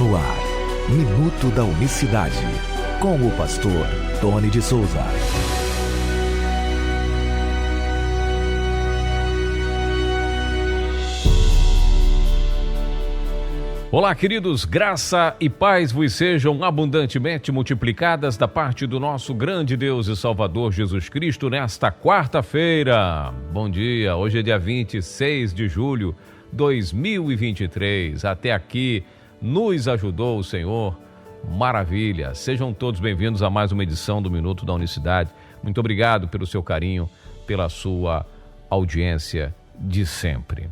No ar, Minuto da Unicidade, com o pastor Tony de Souza. Olá, queridos, graça e paz vos sejam abundantemente multiplicadas da parte do nosso grande Deus e Salvador Jesus Cristo nesta quarta-feira. Bom dia, hoje é dia 26 de julho de 2023. Até aqui nos ajudou o Senhor, maravilha. Sejam todos bem-vindos a mais uma edição do Minuto da Unicidade. Muito obrigado pelo seu carinho, pela sua audiência de sempre.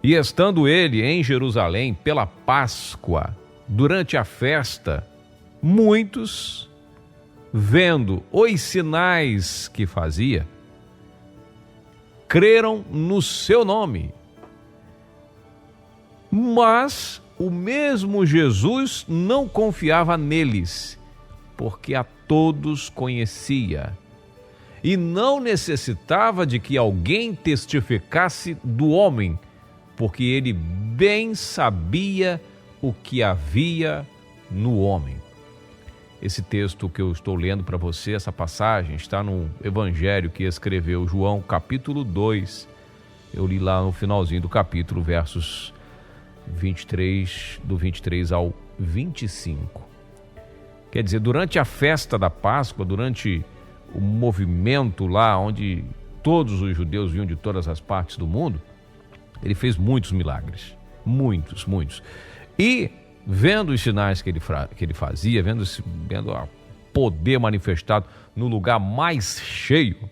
E estando ele em Jerusalém pela Páscoa, durante a festa, muitos, vendo os sinais que fazia, creram no seu nome. Mas o mesmo Jesus não confiava neles, porque a todos conhecia, e não necessitava de que alguém testificasse do homem, porque ele bem sabia o que havia no homem. Esse texto que eu estou lendo para você, essa passagem, está no Evangelho que escreveu João, capítulo 2. Eu li lá no finalzinho do capítulo, versos 23, do 23 ao 25. Quer dizer, durante a festa da Páscoa, durante o movimento lá, onde todos os judeus vinham de todas as partes do mundo, ele fez muitos milagres, muitos. E vendo os sinais que ele fazia, vendo o poder manifestado no lugar mais cheio,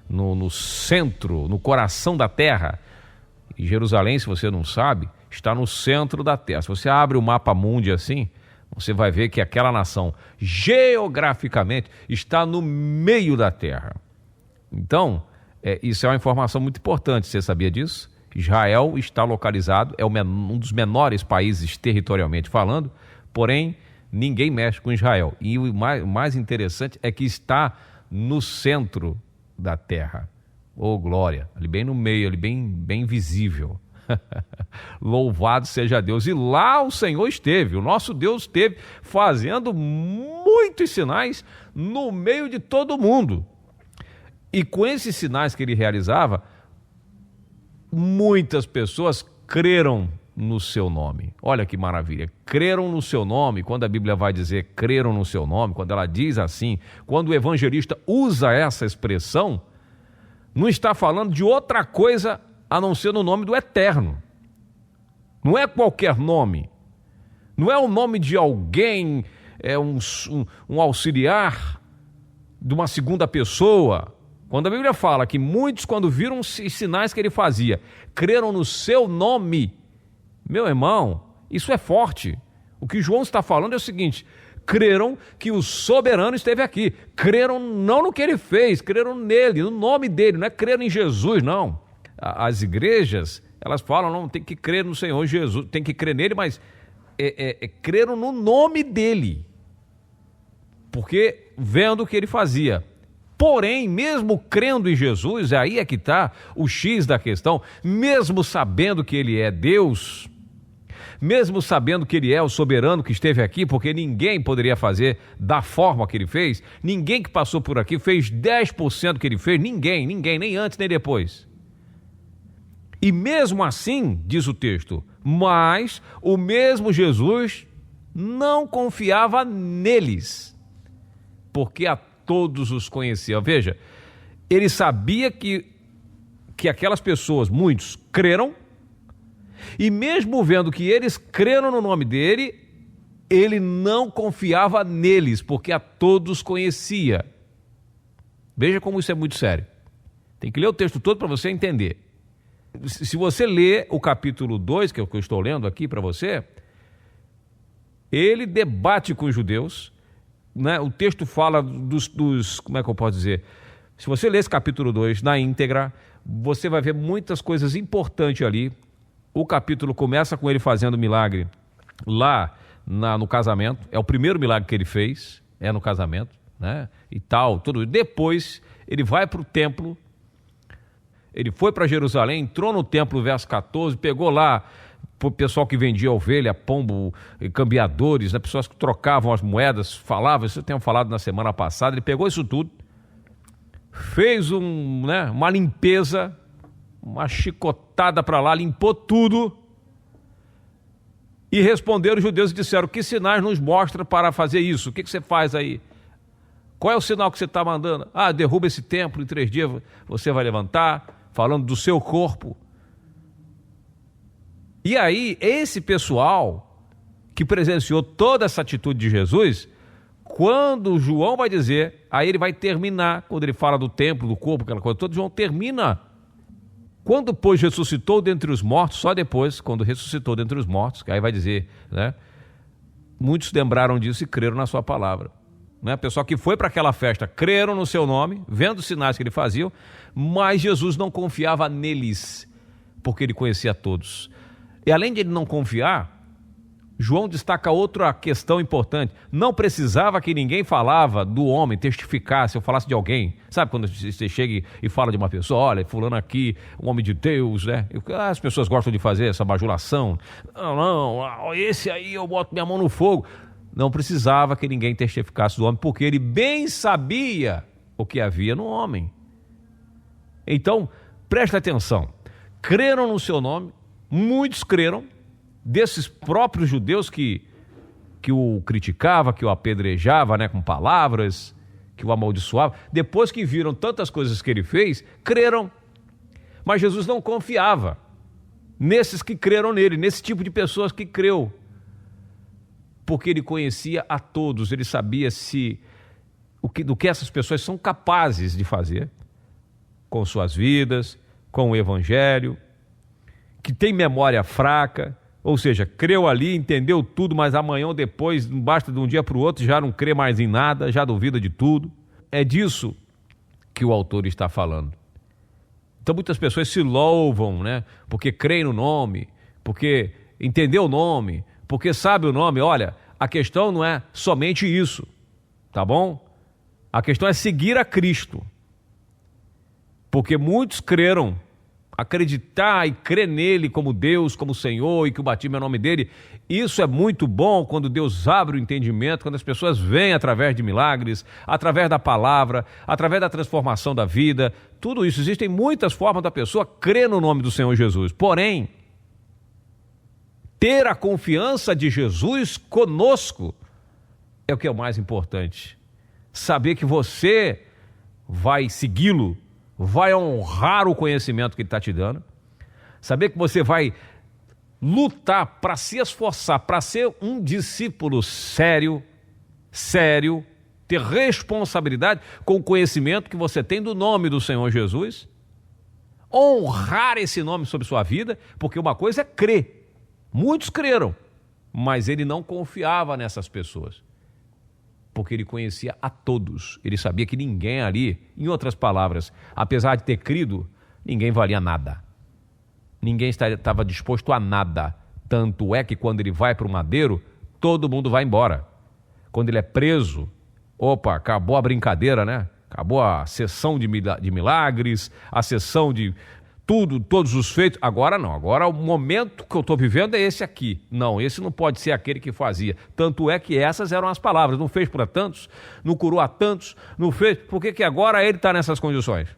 no centro, no coração da terra. E Jerusalém, se você não sabe, está no centro da terra. Se você abre o mapa mundi assim, você vai ver que aquela nação, geograficamente, está no meio da terra. Então, isso é uma informação muito importante. Você sabia disso? Israel está localizado, é um dos menores países territorialmente falando, porém ninguém mexe com Israel. E o mais interessante é que está no centro da terra. Oh, glória! Ali bem no meio, ali bem visível. Louvado seja Deus! E lá o Senhor esteve, o nosso Deus esteve fazendo muitos sinais no meio de todo mundo. E com esses sinais que ele realizava, muitas pessoas creram no seu nome. Olha que maravilha, creram no seu nome. Quando a Bíblia vai dizer creram no seu nome, quando ela diz assim, quando o evangelista usa essa expressão, não está falando de outra coisa a não ser no nome do Eterno. Não é qualquer nome, não é o nome de alguém, é um auxiliar de uma segunda pessoa. Quando a Bíblia fala que muitos, quando viram os sinais que ele fazia, creram no seu nome, meu irmão, isso é forte. O que João está falando é o seguinte: creram que o soberano esteve aqui, creram não no que ele fez, creram nele, no nome dele, não é creram em Jesus, não. As igrejas, elas falam, não, tem que crer no Senhor Jesus, tem que crer nele, mas creram no nome dele, porque vendo o que ele fazia. Porém, mesmo crendo em Jesus, aí é que está o X da questão, mesmo sabendo que ele é Deus, mesmo sabendo que ele é o soberano que esteve aqui, porque ninguém poderia fazer da forma que ele fez, ninguém que passou por aqui fez 10% do que ele fez, ninguém, nem antes nem depois. E mesmo assim, diz o texto, mas o mesmo Jesus não confiava neles, porque a todos os conhecia. Veja, ele sabia que aquelas pessoas, muitos, creram, e mesmo vendo que eles creram no nome dele, ele não confiava neles, porque a todos conhecia. Veja como isso é muito sério. Tem que ler o texto todo para você entender. Se você ler o capítulo 2, que é o que eu estou lendo aqui para você, ele debate com os judeus, né? O texto fala dos, como é que eu posso dizer? Se você ler esse capítulo 2 na íntegra, você vai ver muitas coisas importantes ali. O capítulo começa com ele fazendo milagre lá no casamento. É o primeiro milagre que ele fez, no casamento, né? E tal, tudo. Depois ele vai para o templo, ele foi para Jerusalém, entrou no templo, verso 14, pegou lá o pessoal que vendia ovelha, pombo, cambiadores, né? Pessoas que trocavam as moedas, falavam, isso eu tenho falado na semana passada, ele pegou isso tudo, fez uma limpeza, uma chicotada para lá, limpou tudo, e responderam os judeus e disseram: que sinais nos mostra para fazer isso? O que você faz aí? Qual é o sinal que você está mandando? Derruba esse templo, em 3 dias você vai levantar, falando do seu corpo. E aí, esse pessoal que presenciou toda essa atitude de Jesus, quando João vai dizer, aí ele vai terminar, quando ele fala do templo, do corpo, aquela coisa toda, João termina. Quando, pois, ressuscitou dentre os mortos, só depois, quando ressuscitou dentre os mortos, aí vai dizer, né? Muitos lembraram disso e creram na sua palavra. Né? Pessoal que foi para aquela festa, creram no seu nome, vendo os sinais que ele fazia, mas Jesus não confiava neles, porque ele conhecia todos. E além de ele não confiar, João destaca outra questão importante. Não precisava que ninguém falava do homem, testificasse, ou falasse de alguém. Sabe quando você chega e fala de uma pessoa, olha, fulano aqui, um homem de Deus, né? As pessoas gostam de fazer essa bajulação. Não, esse aí eu boto minha mão no fogo. Não precisava que ninguém testificasse do homem, porque ele bem sabia o que havia no homem. Então, presta atenção. Creram no seu nome, muitos creram, desses próprios judeus que o criticavam, que o apedrejavam, né, com palavras, que o amaldiçoavam. Depois que viram tantas coisas que ele fez, creram. Mas Jesus não confiava nesses que creram nele, nesse tipo de pessoas que creu. Porque ele conhecia a todos, ele sabia do que essas pessoas são capazes de fazer com suas vidas, com o evangelho, que tem memória fraca, ou seja, creu ali, entendeu tudo, mas amanhã ou depois, não basta de um dia para o outro, já não crê mais em nada, já duvida de tudo. É disso que o autor está falando. Então muitas pessoas se louvam, né? Porque creem no nome, porque entendeu o nome, porque sabe o nome. Olha, a questão não é somente isso, tá bom? A questão é seguir a Cristo. Porque muitos creram, acreditar e crer nele como Deus, como Senhor, e que o batismo é o nome dele. Isso é muito bom quando Deus abre o entendimento, quando as pessoas vêm através de milagres, através da palavra, através da transformação da vida. Tudo isso, existem muitas formas da pessoa crer no nome do Senhor Jesus. Porém, ter a confiança de Jesus conosco é o que é o mais importante. Saber que você vai segui-lo, vai honrar o conhecimento que ele está te dando, saber que você vai lutar para se esforçar, para ser um discípulo sério, ter responsabilidade com o conhecimento que você tem do nome do Senhor Jesus, honrar esse nome sobre sua vida, porque uma coisa é crer, muitos creram, mas ele não confiava nessas pessoas, porque ele conhecia a todos. Ele sabia que ninguém ali, em outras palavras, apesar de ter crido, ninguém valia nada. Ninguém estava disposto a nada. Tanto é que quando ele vai para o madeiro, todo mundo vai embora. Quando ele é preso, acabou a brincadeira, né? Acabou a sessão de milagres, a sessão de tudo, todos os feitos. Agora não, agora o momento que eu estou vivendo é esse aqui. Não, esse não pode ser aquele que fazia. Tanto é que essas eram as palavras. Não fez para tantos, não curou a tantos, não fez. Por que agora ele está nessas condições?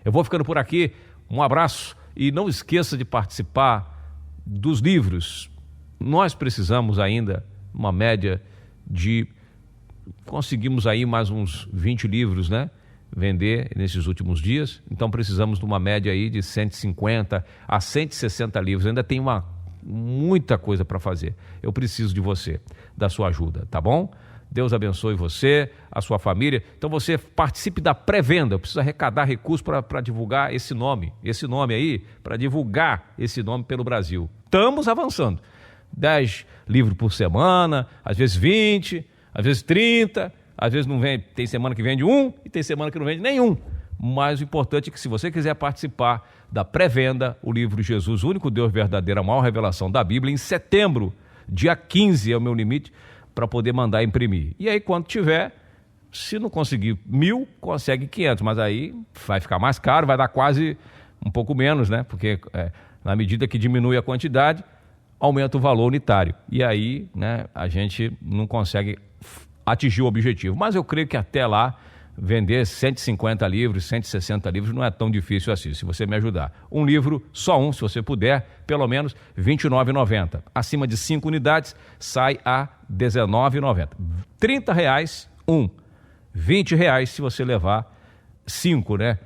Eu vou ficando por aqui. Um abraço e não esqueça de participar dos livros. Nós precisamos ainda, uma média de... Conseguimos aí mais uns 20 livros, né? Vender nesses últimos dias, então precisamos de uma média aí de 150 a 160 livros, ainda tem muita coisa para fazer. Eu preciso de você, da sua ajuda, tá bom? Deus abençoe você, a sua família. Então você participe da pré-venda, eu preciso arrecadar recursos para divulgar esse nome aí, para divulgar esse nome pelo Brasil. Estamos avançando, 10 livros por semana, às vezes 20, às vezes 30, às vezes não vende, tem semana que vende um e tem semana que não vende nenhum. Mas o importante é que se você quiser participar da pré-venda, o livro Jesus, o único Deus verdadeiro, a maior revelação da Bíblia, em setembro, dia 15 é o meu limite para poder mandar imprimir. E aí quando tiver, se não conseguir 1.000, consegue 500, mas aí vai ficar mais caro, vai dar quase um pouco menos, né? Porque na medida que diminui a quantidade, aumenta o valor unitário. E aí, né, a gente não consegue atingir o objetivo. Mas eu creio que até lá, vender 150 livros, 160 livros não é tão difícil assim, se você me ajudar. Um livro, só um, se você puder, pelo menos R$ 29,90. Acima de 5 unidades, sai a R$ 19,90. R$ 30,00 um. R$ 20,00 se você levar 5, né?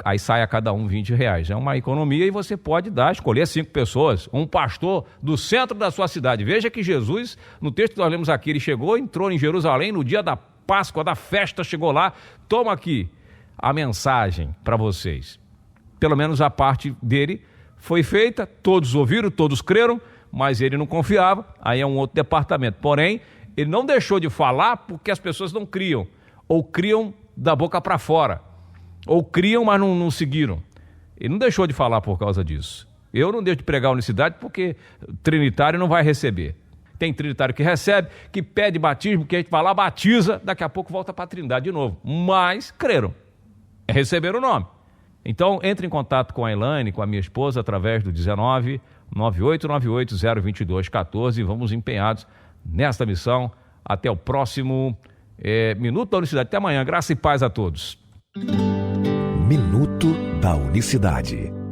Aí sai a cada um R$ 20,00. É uma economia e você pode escolher 5 pessoas, um pastor do centro da sua cidade. Veja que Jesus, no texto que nós lemos aqui, ele entrou em Jerusalém no dia da Páscoa, da festa, chegou lá, toma aqui a mensagem para vocês. Pelo menos a parte dele foi feita, todos ouviram, todos creram, mas ele não confiava, aí é um outro departamento. Porém, ele não deixou de falar porque as pessoas não criam, ou criam da boca para fora, ou criam, mas não seguiram. Ele não deixou de falar por causa disso. Eu não deixo de pregar a unicidade porque trinitário não vai receber. Tem trinitário que recebe, que pede batismo, que a gente vai lá, batiza, daqui a pouco volta para a Trindade de novo. Mas creram, receberam o nome. Então, entre em contato com a Elaine, com a minha esposa, através do 19 9898 022 14. Vamos empenhados nesta missão. Até o próximo Minuto da Unicidade. Até amanhã. Graça e paz a todos. Minuto da Unicidade.